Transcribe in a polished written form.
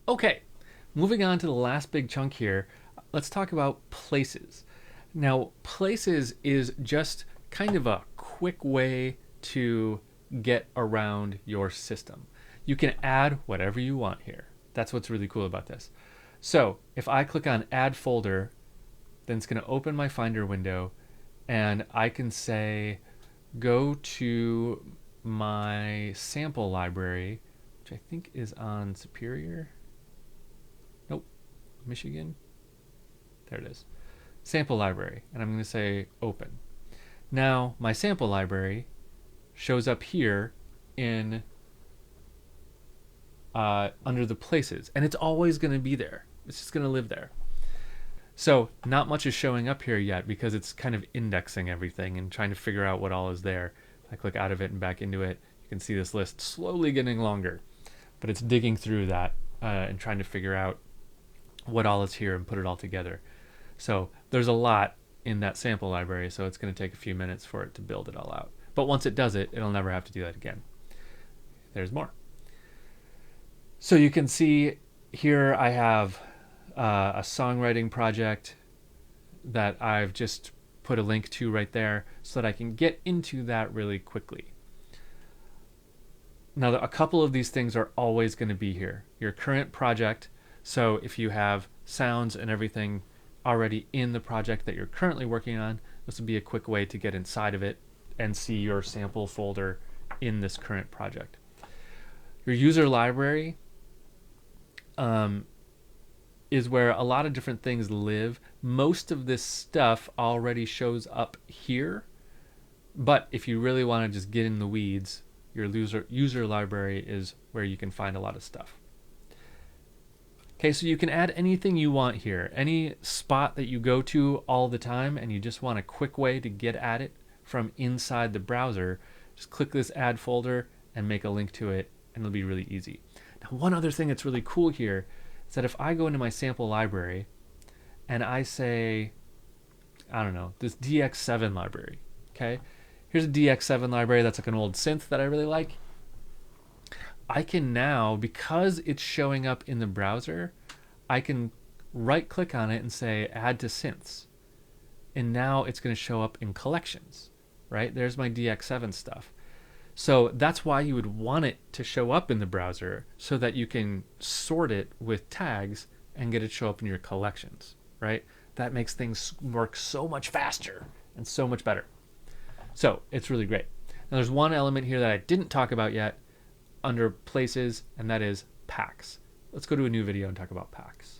Okay, moving on to the last big chunk here, let's talk about places. Now, places is just kind of a quick way to get around your system. You can add whatever you want here. That's what's really cool about this. So if I click on add folder, then it's going to open my Finder window, and I can say go to my sample library, which I think is on Superior. Nope, Michigan. There it is. Sample library, and I'm going to say open. Now my sample library shows up here in under the places, and it's always going to be there. It's just going to live there. So not much is showing up here yet because it's kind of indexing everything and trying to figure out what all is there. If I click out of it and back into it, you can see this list slowly getting longer, but it's digging through that and trying to figure out what all is here and put it all together. So there's a lot in that sample library, so it's going to take a few minutes for it to build it all out. But once it does it, it'll never have to do that again. There's more. So you can see here I have a songwriting project that I've just put a link to right there so that I can get into that really quickly. Now, a couple of these things are always going to be here. Your current project, so if you have sounds and everything already in the project that you're currently working on, this would be a quick way to get inside of it and see your sample folder in this current project. Your user library is where a lot of different things live. Most of this stuff already shows up here, but if you really want to just get in the weeds, your user library is where you can find a lot of stuff. Okay, so you can add anything you want here. Any spot that you go to all the time and you just want a quick way to get at it from inside the browser, just click this add folder and make a link to it, and it'll be really easy. Now, one other thing that's really cool here is that if I go into my sample library and I say, I don't know, this DX7 library, okay? Here's a DX7 library that's like an old synth that I really like. I can now, because it's showing up in the browser, I can right click on it and say add to synths. And now it's going to show up in collections, right? There's my DX7 stuff. So that's why you would want it to show up in the browser, so that you can sort it with tags and get it show up in your collections, right? That makes things work so much faster and so much better. So it's really great. Now there's one element here that I didn't talk about yet under places, and that is packs. Let's go to a new video and talk about packs.